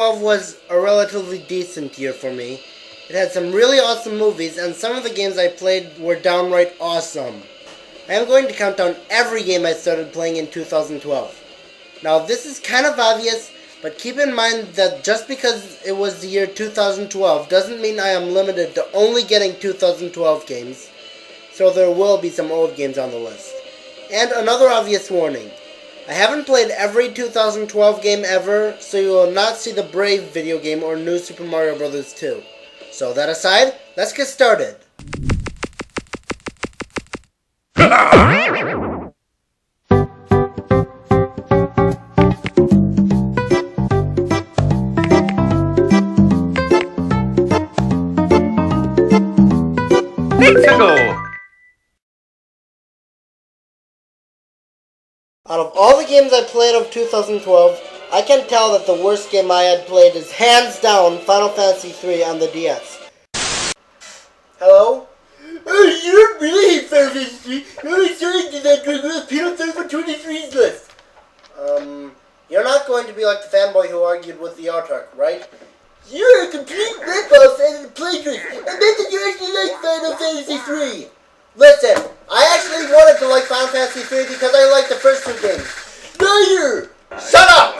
2012 was a relatively decent year for me. It had some really awesome movies, and some of the games I played were downright awesome. I am going to count down every game I started playing in 2012. Now, this is kind of obvious, but keep in mind that just because it was the year 2012 doesn't mean I am limited to only getting 2012 games, so there will be some old games on the list. And another obvious warning. I haven't played every 2012 game ever, so you will not see the Brave video game or New Super Mario Bros. 2. So that aside, let's get started. Out of all the games I played of 2012, I can tell that the worst game I had played is hands down Final Fantasy III on the DS. Hello? Oh, you don't really hate Final Fantasy III. You're only saying that with Penal 23's list. You're not going to be like the fanboy who argued with the autarch, right? You're a complete ripoff and a plagiarist. I meant that you actually like Final Fantasy III. Listen, I actually wanted to like Final Fantasy III because I liked the first two games. Liar! Shut up!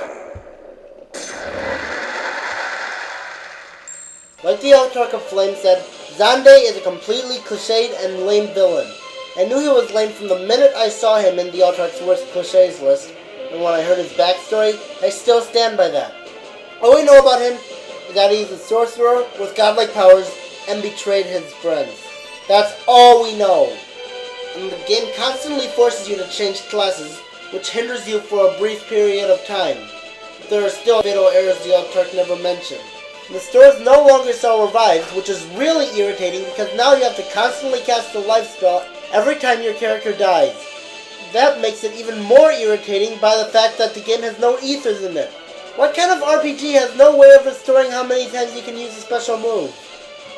Like the Autarch of Flame said, Xande is a completely cliched and lame villain. I knew he was lame from the minute I saw him in the Autarch's worst cliches list, and when I heard his backstory, I still stand by that. All we know about him is that he's a sorcerer with godlike powers and betrayed his friends. That's all we know. And the game constantly forces you to change classes, which hinders you for a brief period of time. But there are still fatal errors the Autarch never mentioned. And the stores no longer sell revives, which is really irritating because now you have to constantly cast a life spell every time your character dies. That makes it even more irritating by the fact that the game has no ethers in it. What kind of RPG has no way of restoring how many times you can use a special move?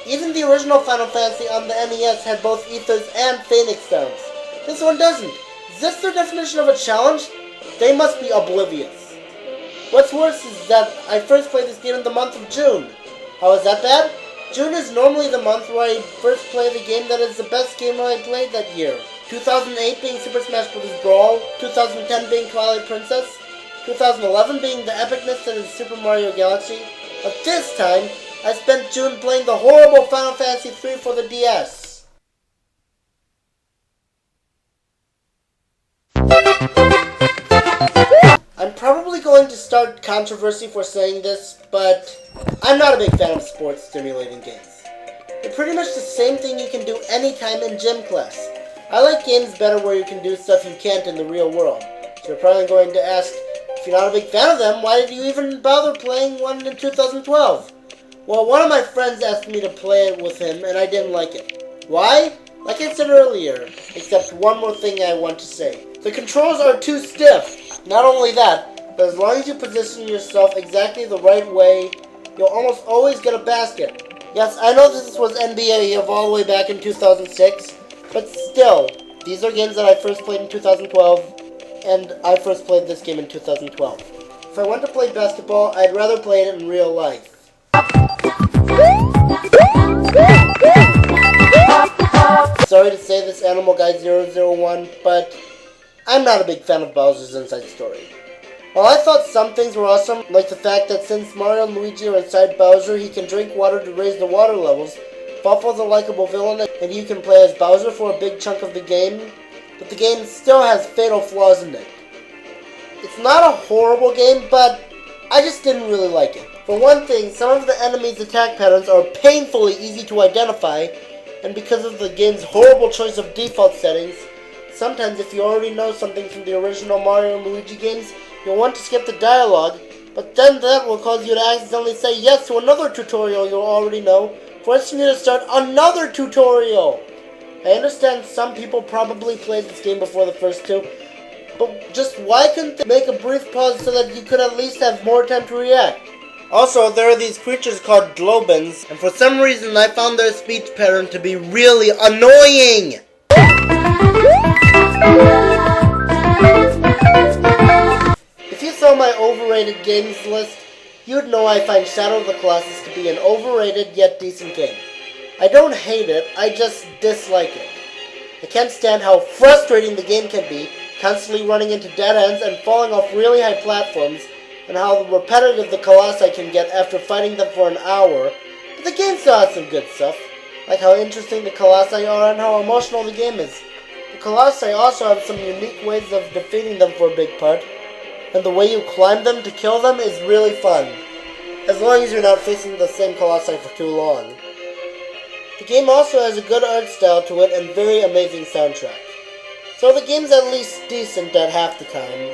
Even the original Final Fantasy on the NES had both ethers and phoenix sounds. This one doesn't. Is this their definition of a challenge? They must be oblivious. What's worse is that I first played this game in the month of June. How is that bad? June is normally the month where I first play the game that is the best game I played that year. 2008 being Super Smash Bros. Brawl, 2010 being Twilight Princess, 2011 being the epicness that is Super Mario Galaxy. But this time, I spent June playing the horrible Final Fantasy III for the DS. I'm probably going to start controversy for saying this, but I'm not a big fan of sports stimulating games. They're pretty much the same thing you can do anytime in gym class. I like games better where you can do stuff you can't in the real world. So you're probably going to ask, if you're not a big fan of them, why did you even bother playing one in 2012? Well, one of my friends asked me to play it with him, and I didn't like it. Why? Like I said earlier, except one more thing I want to say. The controls are too stiff. Not only that, but as long as you position yourself exactly the right way, you'll almost always get a basket. Yes, I know this was NBA of all the way back in 2006, but still, these are games that I first played in 2012, and I first played this game in 2012. If I want to play basketball, I'd rather play it in real life. Sorry to say this, Animal Guy 001, but I'm not a big fan of Bowser's Inside Story. While I thought some things were awesome, like the fact that since Mario and Luigi are inside Bowser, he can drink water to raise the water levels, Buffalo's a likable villain, and you can play as Bowser for a big chunk of the game, but the game still has fatal flaws in it. It's not a horrible game, but I just didn't really like it. For one thing, some of the enemies' attack patterns are painfully easy to identify, and because of the game's horrible choice of default settings, sometimes if you already know something from the original Mario and Luigi games, you'll want to skip the dialogue, but then that will cause you to accidentally say yes to another tutorial you'll already know, forcing you to start another tutorial. I understand some people probably played this game before the first two, but just why couldn't they make a brief pause so that you could at least have more time to react? Also, there are these creatures called Globins, and for some reason I found their speech pattern to be really annoying! If you saw my overrated games list, you'd know I find Shadow of the Colossus to be an overrated yet decent game. I don't hate it, I just dislike it. I can't stand how frustrating the game can be, constantly running into dead ends and falling off really high platforms, and how repetitive the Colossi can get after fighting them for an hour, but the game still has some good stuff, like how interesting the Colossi are and how emotional the game is. The Colossi also have some unique ways of defeating them for a big part, and the way you climb them to kill them is really fun, as long as you're not facing the same Colossi for too long. The game also has a good art style to it and very amazing soundtrack. So the game's at least decent at half the time.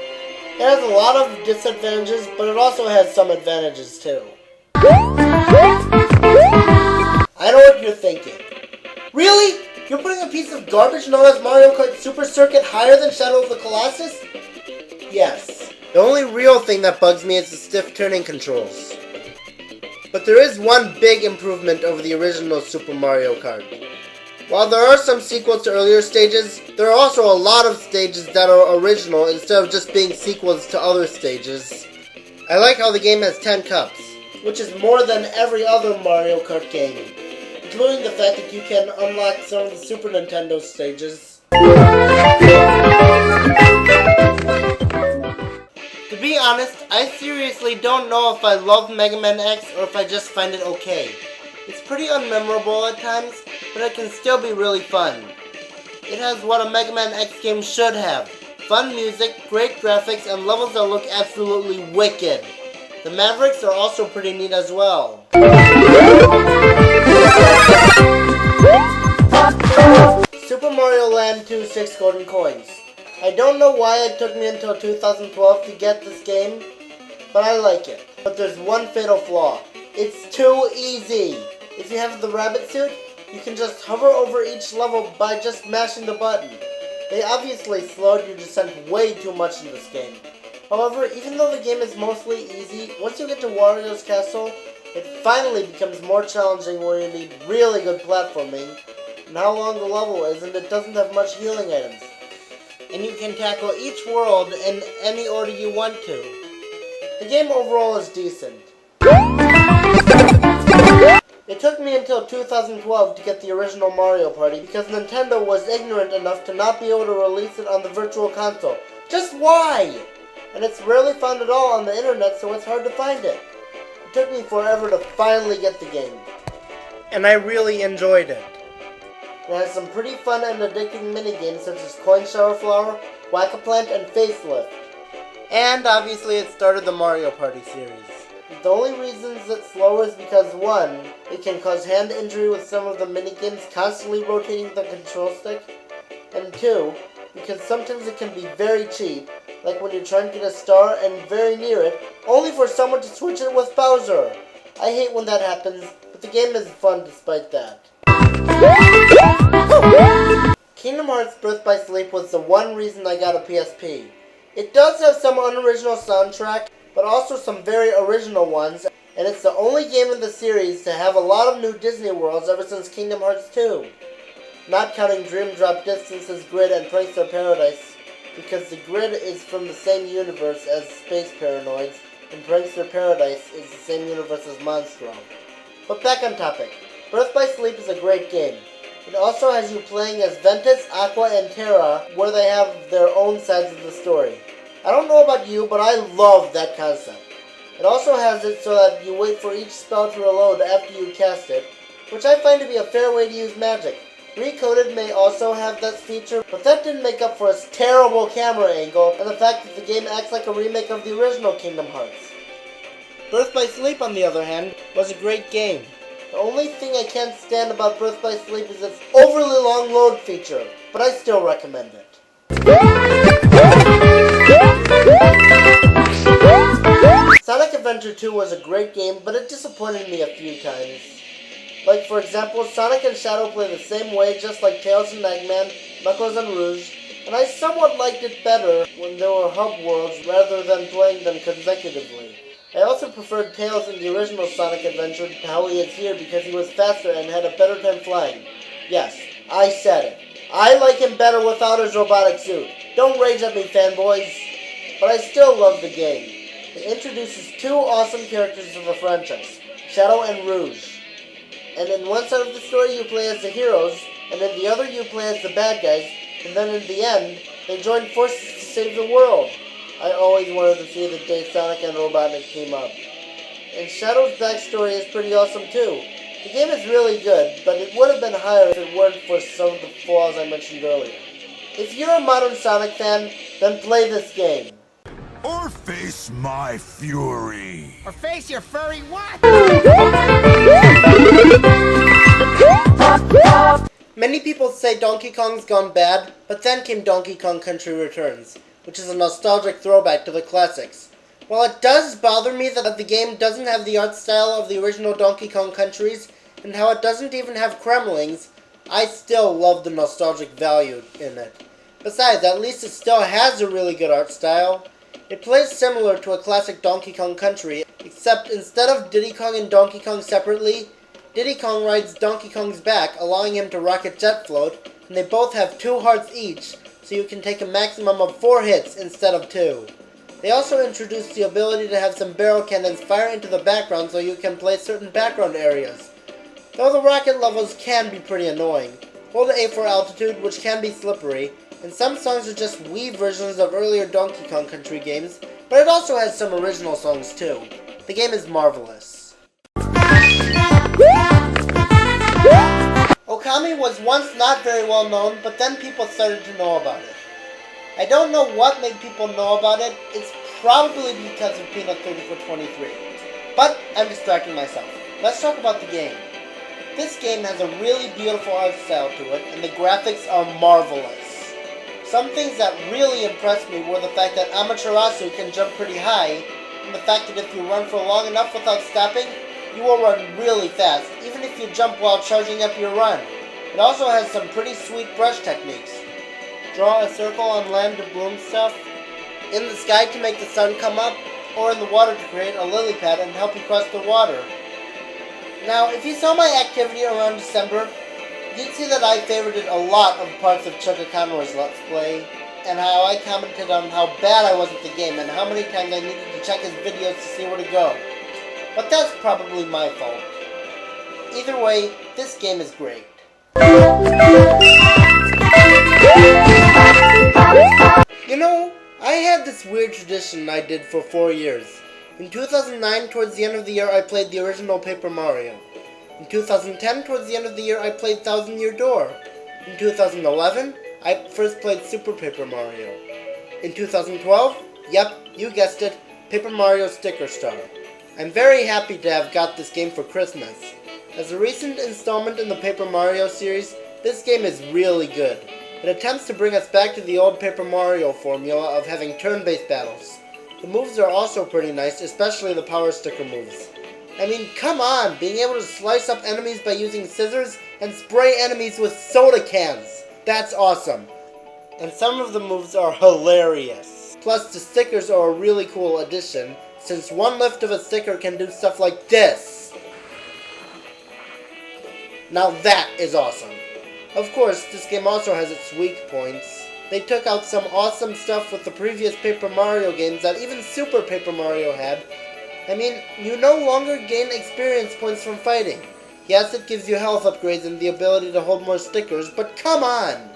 It has a lot of disadvantages, but it also has some advantages too. I know what you're thinking. Really? You're putting a piece of garbage known as Mario Kart Super Circuit higher than Shadow of the Colossus? Yes. The only real thing that bugs me is the stiff turning controls. But there is one big improvement over the original Super Mario Kart. While there are some sequels to earlier stages, there are also a lot of stages that are original instead of just being sequels to other stages. I like how the game has 10 cups, which is more than every other Mario Kart game, including the fact that you can unlock some of the Super Nintendo stages. To be honest, I seriously don't know if I love Mega Man X or if I just find it okay. It's pretty unmemorable at times, but it can still be really fun. It has what a Mega Man X game should have. Fun music, great graphics, and levels that look absolutely wicked. The Mavericks are also pretty neat as well. Super Mario Land 2 6 Golden Coins. I don't know why it took me until 2012 to get this game, but I like it. But there's one fatal flaw. It's too easy. If you have the rabbit suit, you can just hover over each level by just mashing the button. They obviously slowed your descent way too much in this game. However, even though the game is mostly easy, once you get to Wario's Castle, it finally becomes more challenging where you need really good platforming, and how long the level is, and it doesn't have much healing items. And you can tackle each world in any order you want to. The game overall is decent. It took me until 2012 to get the original Mario Party because Nintendo was ignorant enough to not be able to release it on the Virtual Console. Just why? And it's rarely found at all on the internet, so it's hard to find it. It took me forever to finally get the game. And I really enjoyed it. It has some pretty fun and addicting minigames such as Coin Shower Flower, Whack-A-Plant, and Facelift. And obviously it started the Mario Party series. The only reasons it's slower is because 1, it can cause hand injury with some of the minigames constantly rotating the control stick, and 2, because sometimes it can be very cheap, like when you're trying to get a star and very near it, only for someone to switch it with Bowser. I hate when that happens, but the game is fun despite that. Kingdom Hearts Birth by Sleep was the one reason I got a PSP. It does have some unoriginal soundtrack, but also some very original ones, and it's the only game in the series to have a lot of new Disney worlds ever since Kingdom Hearts 2. Not counting Dream Drop Distance's Grid and Prankster Paradise, because the Grid is from the same universe as Space Paranoids, and Prankster Paradise is the same universe as Monstro. But back on topic. Birth by Sleep is a great game. It also has you playing as Ventus, Aqua, and Terra, where they have their own sides of the story. I don't know about you, but I love that concept. It also has it so that you wait for each spell to reload after you cast it, which I find to be a fair way to use magic. Recoded may also have that feature, but that didn't make up for its terrible camera angle and the fact that the game acts like a remake of the original Kingdom Hearts. Birth by Sleep, on the other hand, was a great game. The only thing I can't stand about Birth by Sleep is its overly long load feature, but I still recommend it. Sonic Adventure 2 was a great game, but it disappointed me a few times. Like, for example, Sonic and Shadow play the same way, just like Tails and Eggman, Knuckles and Rouge, and I somewhat liked it better when there were hub worlds rather than playing them consecutively. I also preferred Tails in the original Sonic Adventure to how he is here because he was faster and had a better time flying. Yes, I said it. I like him better without his robotic suit. Don't rage at me, fanboys. But I still love the game. It introduces two awesome characters to the franchise, Shadow and Rouge. And in one side of the story you play as the heroes, and in the other you play as the bad guys, and then in the end, they join forces to save the world. I always wanted to see the day Sonic and Robotnik team up. And Shadow's backstory is pretty awesome too. The game is really good, but it would have been higher if it weren't for some of the flaws I mentioned earlier. If you're a modern Sonic fan, then play this game. Or face my fury. Or face your furry what? Many people say Donkey Kong's gone bad, but then came Donkey Kong Country Returns, which is a nostalgic throwback to the classics. While it does bother me that the game doesn't have the art style of the original Donkey Kong countries, and how it doesn't even have Kremlings, I still love the nostalgic value in it. Besides, at least it still has a really good art style. It plays similar to a classic Donkey Kong Country, except instead of Diddy Kong and Donkey Kong separately, Diddy Kong rides Donkey Kong's back, allowing him to rocket jet float, and they both have 2 hearts each, so you can take a maximum of 4 hits instead of 2. They also introduced the ability to have some barrel cannons fire into the background so you can play certain background areas. Though the rocket levels can be pretty annoying. Hold A for altitude, which can be slippery, and some songs are just Wii versions of earlier Donkey Kong Country games, but it also has some original songs too. The game is marvelous. Okami was once not very well known, but then people started to know about it. I don't know what made people know about it. It's probably because of Peanut 3423. But I'm distracting myself. Let's talk about the game. This game has a really beautiful art style to it, and the graphics are marvelous. Some things that really impressed me were the fact that Amaterasu can jump pretty high, and the fact that if you run for long enough without stopping, you will run really fast, even if you jump while charging up your run. It also has some pretty sweet brush techniques. Draw a circle on land to bloom stuff, in the sky to make the sun come up, or in the water to create a lily pad and help you cross the water. Now, if you saw my activity around December, you'd see that I favorited a lot of parts of Chuck Conroy's Let's Play, and how I commented on how bad I was at the game and how many times I needed to check his videos to see where to go. But that's probably my fault. Either way, this game is great. You know, I had this weird tradition I did for 4 years. In 2009, towards the end of the year, I played the original Paper Mario. In 2010, towards the end of the year, I played Thousand Year Door. In 2011, I first played Super Paper Mario. In 2012, yep, you guessed it, Paper Mario Sticker Star. I'm very happy to have got this game for Christmas. As a recent installment in the Paper Mario series, this game is really good. It attempts to bring us back to the old Paper Mario formula of having turn-based battles. The moves are also pretty nice, especially the power sticker moves. I mean, come on, being able to slice up enemies by using scissors and spray enemies with soda cans. That's awesome. And some of the moves are hilarious. Plus, the stickers are a really cool addition, since one lift of a sticker can do stuff like this. Now that is awesome. Of course, this game also has its weak points. They took out some awesome stuff with the previous Paper Mario games that even Super Paper Mario had. I mean, you no longer gain experience points from fighting. Yes, it gives you health upgrades and the ability to hold more stickers, but come on!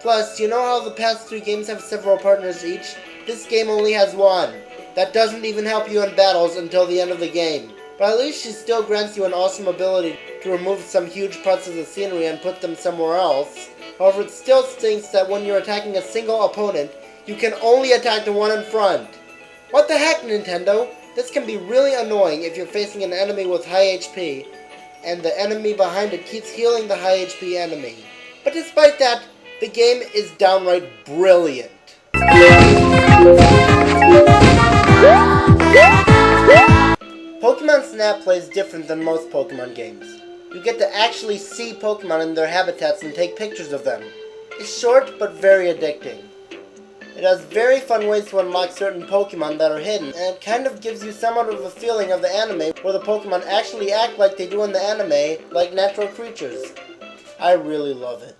Plus, you know how the past 3 games have several partners each? This game only has one. That doesn't even help you in battles until the end of the game. But at least she still grants you an awesome ability to remove some huge parts of the scenery and put them somewhere else. However, it still stinks that when you're attacking a single opponent, you can only attack the one in front. What the heck, Nintendo? This can be really annoying if you're facing an enemy with high HP, and the enemy behind it keeps healing the high HP enemy. But despite that, the game is downright brilliant. Pokemon Snap plays different than most Pokemon games. You get to actually see Pokemon in their habitats and take pictures of them. It's short but very addicting. It has very fun ways to unlock certain Pokemon that are hidden, and it kind of gives you somewhat of a feeling of the anime where the Pokemon actually act like they do in the anime, like natural creatures. I really love it.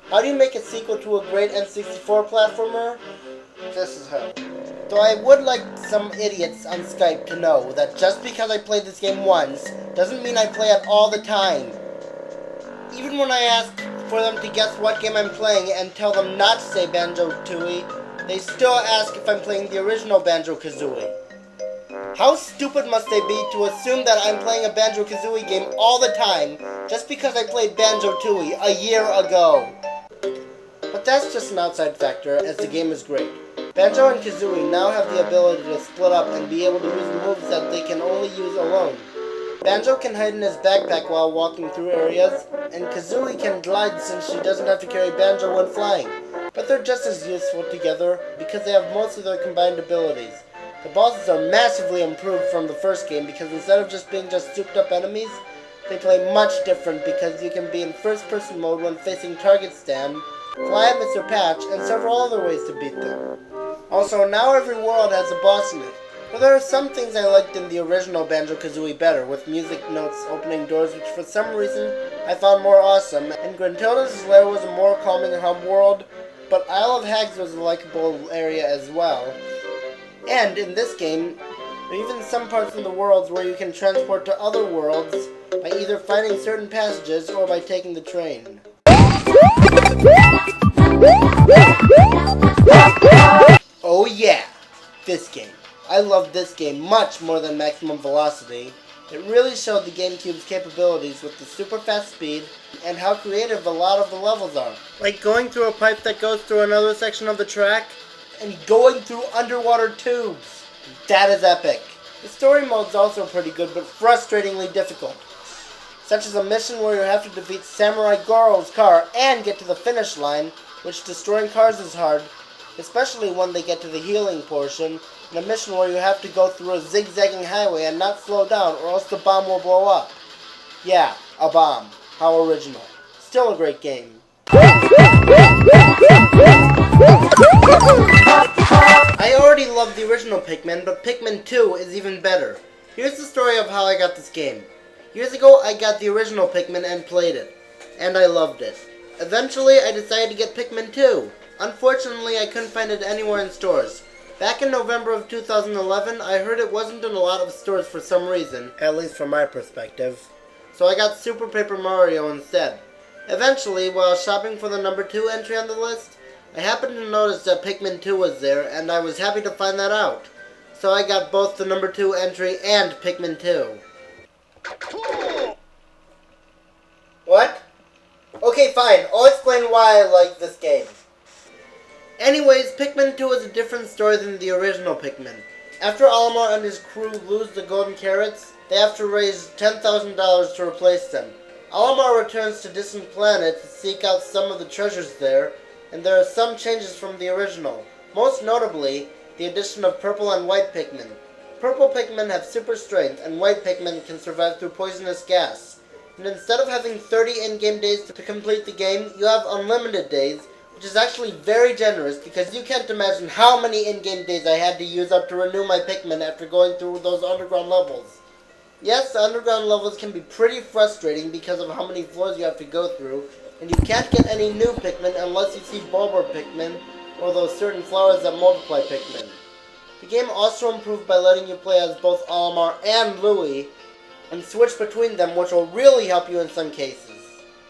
How do you make a sequel to a great N64 platformer? This is how. Though I would like some idiots on Skype to know that just because I played this game once, doesn't mean I play it all the time. Even when I ask for them to guess what game I'm playing and tell them not to say Banjo-Tooie, they still ask if I'm playing the original Banjo-Kazooie. How stupid must they be to assume that I'm playing a Banjo-Kazooie game all the time just because I played Banjo-Tooie a year ago? But that's just an outside factor, as the game is great. Banjo and Kazooie now have the ability to split up and be able to use moves that they can only use alone. Banjo can hide in his backpack while walking through areas, and Kazooie can glide since she doesn't have to carry Banjo when flying. But they're just as useful together because they have most of their combined abilities. The bosses are massively improved from the first game because instead of just being souped up enemies, they play much different because you can be in first person mode when facing Target Stand, fly at Mr. Patch, and several other ways to beat them. Also, now every world has a boss in it. But there are some things I liked in the original Banjo-Kazooie better, with music notes opening doors which for some reason I found more awesome, and Gruntilda's Lair was a more calming hub world, but Isle of Hags was a likable area as well. And in this game, there are even some parts of the worlds where you can transport to other worlds by either finding certain passages or by taking the train. Oh yeah, this game. I loved this game much more than Maximum Velocity. It really showed the GameCube's capabilities with the super fast speed and how creative a lot of the levels are. Like going through a pipe that goes through another section of the track, and going through underwater tubes. That is epic. The story mode's also pretty good, but frustratingly difficult. Such as a mission where you have to defeat Samurai Goro's car and get to the finish line, which destroying cars is hard, especially when they get to the healing portion, and a mission where you have to go through a zigzagging highway and not slow down or else the bomb will blow up. Yeah, a bomb. How original. Still a great game. I already loved the original Pikmin, but Pikmin 2 is even better. Here's the story of how I got this game. Years ago, I got the original Pikmin and played it, and I loved it. Eventually, I decided to get Pikmin 2. Unfortunately, I couldn't find it anywhere in stores. Back in November of 2011, I heard it wasn't in a lot of stores for some reason, at least from my perspective. So I got Super Paper Mario instead. Eventually, while shopping for the number 2 entry on the list, I happened to notice that Pikmin 2 was there, and I was happy to find that out. So I got both the number 2 entry and Pikmin 2. What? Okay, fine. I'll explain why I like this game. Anyways, Pikmin 2 is a different story than the original Pikmin. After Olimar and his crew lose the golden carrots, they have to raise $10,000 to replace them. Olimar returns to Distant Planet to seek out some of the treasures there, and there are some changes from the original. Most notably, the addition of purple and white Pikmin. Purple Pikmin have super strength, and white Pikmin can survive through poisonous gas. And instead of having 30 in-game days to complete the game, you have unlimited days, which is actually very generous because you can't imagine how many in-game days I had to use up to renew my Pikmin after going through those underground levels. Yes, the underground levels can be pretty frustrating because of how many floors you have to go through, and you can't get any new Pikmin unless you see Bulbur Pikmin, or those certain flowers that multiply Pikmin. The game also improved by letting you play as both Olimar and Louie, and switch between them, which will really help you in some cases.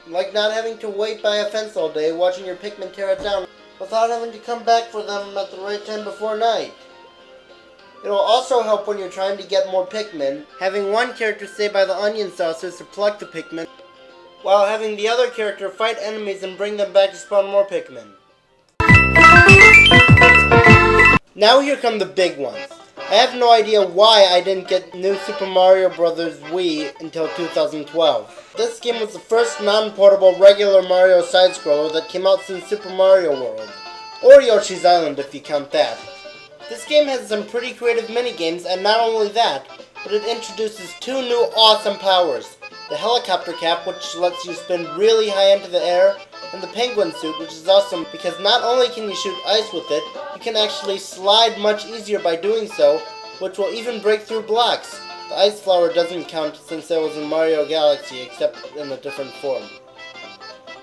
Like not having to wait by a fence all day, watching your Pikmin tear it down, without having to come back for them at the right time before night. It will also help when you're trying to get more Pikmin, having one character stay by the onion saucers to pluck the Pikmin, while having the other character fight enemies and bring them back to spawn more Pikmin. Now here come the big ones. I have no idea why I didn't get New Super Mario Bros. Wii until 2012. This game was the first non-portable regular Mario side-scroller that came out since Super Mario World. Or Yoshi's Island if you count that. This game has some pretty creative minigames, and not only that, but it introduces 2 new awesome powers. The helicopter cap, which lets you spin really high into the air, and the penguin suit, which is awesome because not only can you shoot ice with it, you can actually slide much easier by doing so, which will even break through blocks. The ice flower doesn't count since it was in Mario Galaxy, except in a different form.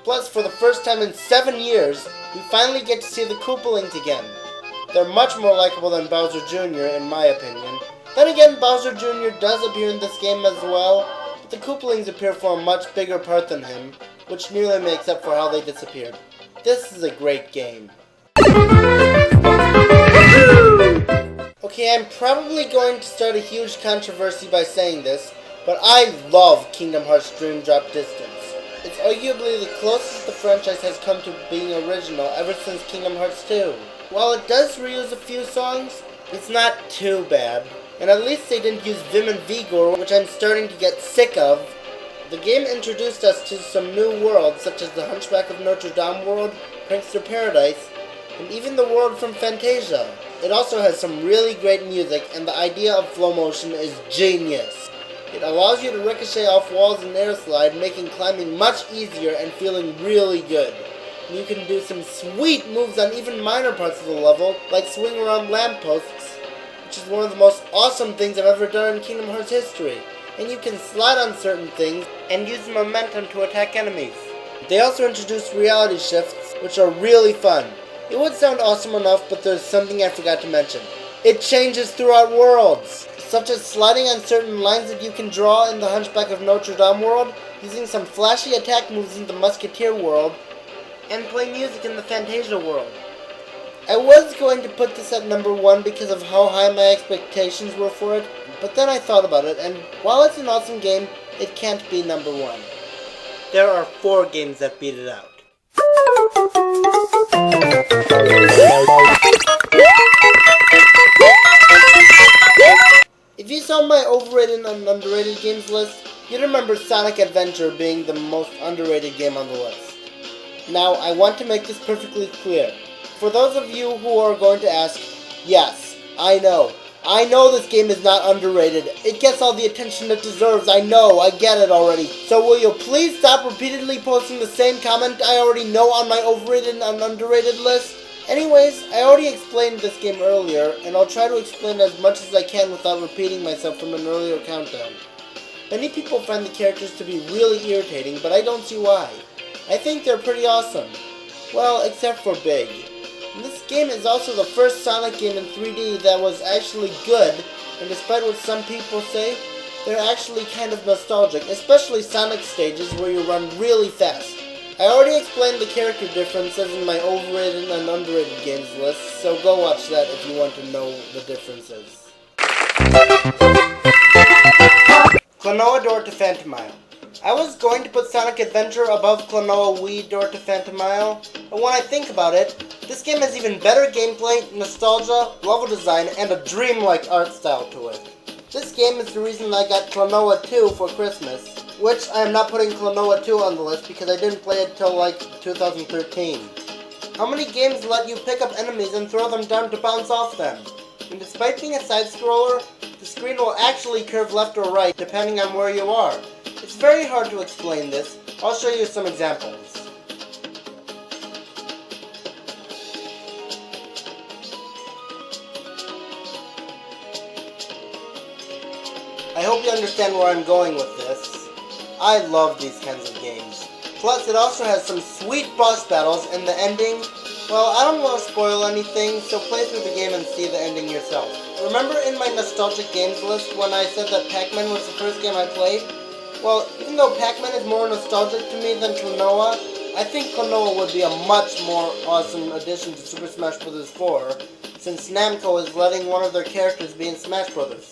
Plus, for the first time in 7 years, we finally get to see the Koopalings again. They're much more likable than Bowser Jr. in my opinion. Then again, Bowser Jr. does appear in this game as well, but the Koopalings appear for a much bigger part than him, which nearly makes up for how they disappeared. This is a great game. Okay, I'm probably going to start a huge controversy by saying this, but I love Kingdom Hearts Dream Drop Distance. It's arguably the closest the franchise has come to being original ever since Kingdom Hearts 2. While it does reuse a few songs, it's not too bad. And at least they didn't use Vim and Vigor, which I'm starting to get sick of. The game introduced us to some new worlds, such as the Hunchback of Notre Dame world, Prankster Paradise, and even the world from Fantasia. It also has some really great music, and the idea of flow motion is genius. It allows you to ricochet off walls and air slide, making climbing much easier and feeling really good. You can do some sweet moves on even minor parts of the level, like swing around lampposts, which is one of the most awesome things I've ever done in Kingdom Hearts history. And you can slide on certain things and use momentum to attack enemies. They also introduced reality shifts, which are really fun. It would sound awesome enough, but there's something I forgot to mention. It changes throughout worlds, such as sliding on certain lines that you can draw in the Hunchback of Notre Dame world, using some flashy attack moves in the Musketeer world, and play music in the Fantasia world. I was going to put this at number 1 because of how high my expectations were for it, but then I thought about it, and while it's an awesome game, it can't be number 1. There are 4 games that beat it out. If you saw my overrated and underrated games list, you'd remember Sonic Adventure being the most underrated game on the list. Now, I want to make this perfectly clear. For those of you who are going to ask, yes, I know this game is not underrated. It gets all the attention it deserves, I know, I get it already. So will you please stop repeatedly posting the same comment I already know on my overrated and underrated list? Anyways, I already explained this game earlier, and I'll try to explain as much as I can without repeating myself from an earlier countdown. Many people find the characters to be really irritating, but I don't see why. I think they're pretty awesome. Well, except for Big. And this game is also the first Sonic game in 3D that was actually good, and despite what some people say, they're actually kind of nostalgic, especially Sonic stages where you run really fast. I already explained the character differences in my overrated and underrated games list, so go watch that if you want to know the differences. Klonoa Door to Phantomile. I was going to put Sonic Adventure above Klonoa Wii Door to Phantomile, but when I think about it, this game has even better gameplay, nostalgia, level design, and a dreamlike art style to it. This game is the reason I got Klonoa 2 for Christmas, which I am not putting Klonoa 2 on the list because I didn't play it till like 2013. How many games let you pick up enemies and throw them down to bounce off them? And despite being a side-scroller, the screen will actually curve left or right depending on where you are. It's very hard to explain this. I'll show you some examples. I hope you understand where I'm going with this. I love these kinds of games. Plus, it also has some sweet boss battles, and the ending, well, I don't want to spoil anything, so play through the game and see the ending yourself. Remember in my nostalgic games list when I said that Pac-Man was the first game I played? Well, even though Pac-Man is more nostalgic to me than Klonoa, I think Klonoa would be a much more awesome addition to Super Smash Bros. 4, since Namco is letting one of their characters be in Smash Bros.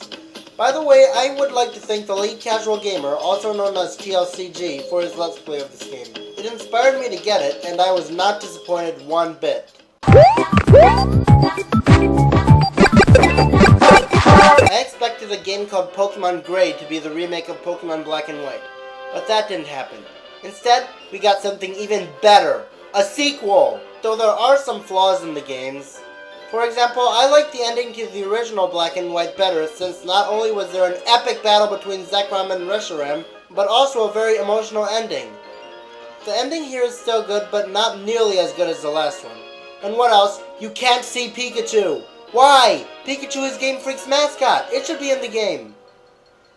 By the way, I would like to thank the Lead Casual Gamer, also known as TLCG, for his Let's Play of this game. It inspired me to get it, and I was not disappointed one bit. I expected a game called Pokemon Gray to be the remake of Pokemon Black and White, but that didn't happen. Instead, we got something even better, a sequel, though there are some flaws in the games. For example, I like the ending to the original Black and White better, since not only was there an epic battle between Zekrom and Reshiram, but also a very emotional ending. The ending here is still good, but not nearly as good as the last one. And what else? You can't see Pikachu! Why? Pikachu is Game Freak's mascot. It should be in the game.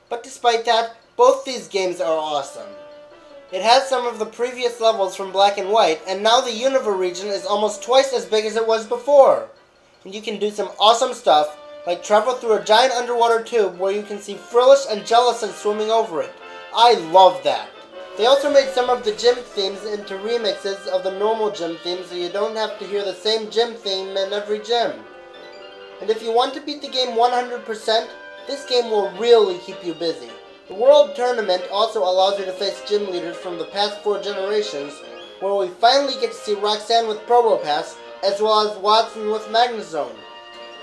But despite that, both these games are awesome. It has some of the previous levels from Black and White, and now the Unova region is almost twice as big as it was before. And you can do some awesome stuff, like travel through a giant underwater tube where you can see Frillish and Jellicent swimming over it. I love that. They also made some of the gym themes into remixes of the normal gym theme, so you don't have to hear the same gym theme in every gym. And if you want to beat the game 100%, this game will really keep you busy. The World Tournament also allows you to face gym leaders from the past 4 generations, where we finally get to see Roxanne with Probopass, as well as Watson with Magnezone.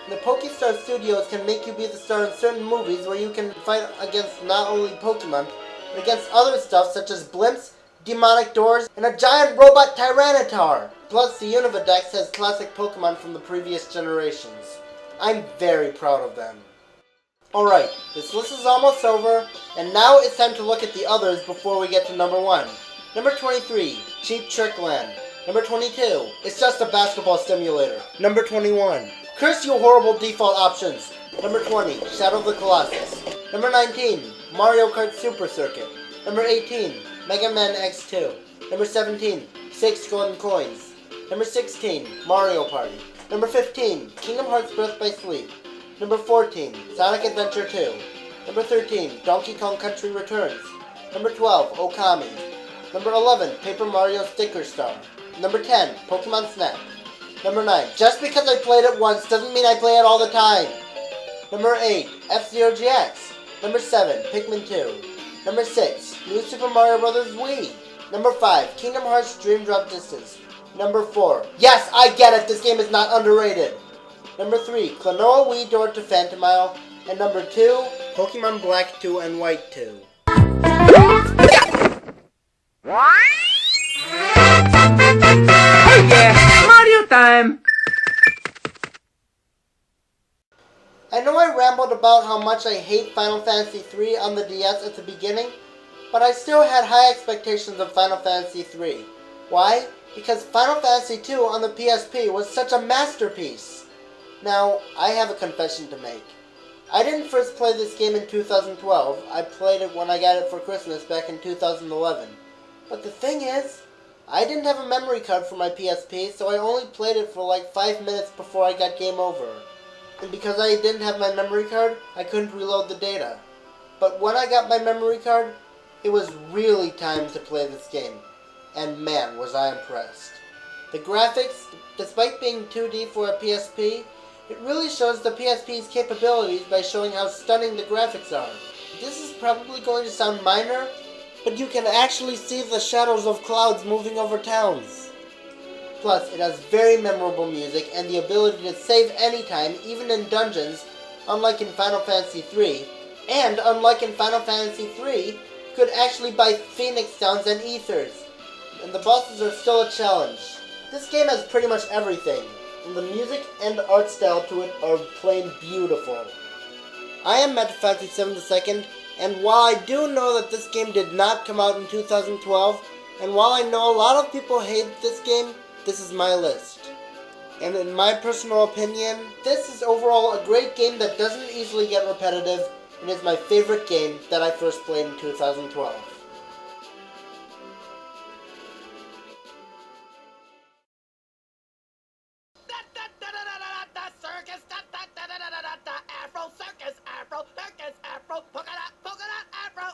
The Pokestar Studios can make you be the star in certain movies where you can fight against not only Pokemon, but against other stuff such as blimps, demonic doors, and a giant robot Tyranitar. Plus, the Unova Dex has classic Pokemon from the previous generations. I'm very proud of them. Alright, this list is almost over, and now it's time to look at the others before we get to number 1. Number 23, Cheap Trick Land. Number 22, it's just a basketball simulator. Number 21, curse you horrible default options. Number 20, Shadow of the Colossus. Number 19, Mario Kart Super Circuit. Number 18, Mega Man X2. Number 17, 6 Golden Coins. Number 16, Mario Party. Number 15, Kingdom Hearts Birth by Sleep. Number 14, Sonic Adventure 2. Number 13, Donkey Kong Country Returns. Number 12, Okami. Number 11, Paper Mario Sticker Star. Number 10, Pokemon Snap. Number 9, just because I played it once doesn't mean I play it all the time. Number 8, F-Zero GX. Number 7, Pikmin 2. Number 6, New Super Mario Bros. Wii. Number 5, Kingdom Hearts Dream Drop Distance. Number 4, yes, I get it, this game is not underrated. Number 3, Klonoa Wii Door to Phantomile. And number 2, Pokemon Black 2 and White 2. Hey yeah, Mario time! I know I rambled about how much I hate Final Fantasy III on the DS at the beginning, but I still had high expectations of Final Fantasy III. Why? Because Final Fantasy II on the PSP was such a masterpiece. Now, I have a confession to make. I didn't first play this game in 2012, I played it when I got it for Christmas back in 2011. But the thing is, I didn't have a memory card for my PSP, so I only played it for like 5 minutes before I got game over. And because I didn't have my memory card, I couldn't reload the data. But when I got my memory card, it was really time to play this game. And man, was I impressed. The graphics, despite being 2D for a PSP, it really shows the PSP's capabilities by showing how stunning the graphics are. This is probably going to sound minor, but you can actually see the shadows of clouds moving over towns. Plus, it has very memorable music and the ability to save anytime, even in dungeons, unlike in Final Fantasy III. And unlike in Final Fantasy III, you could actually buy Phoenix Stones and Ethers. And the bosses are still a challenge. This game has pretty much everything, and the music and art style to it are plain beautiful. I am Matt Fantasy 7 II, and while I do know that this game did not come out in 2012, and while I know a lot of people hate this game, this is my list. And in my personal opinion, this is overall a great game that doesn't easily get repetitive, and is my favorite game that I first played in 2012.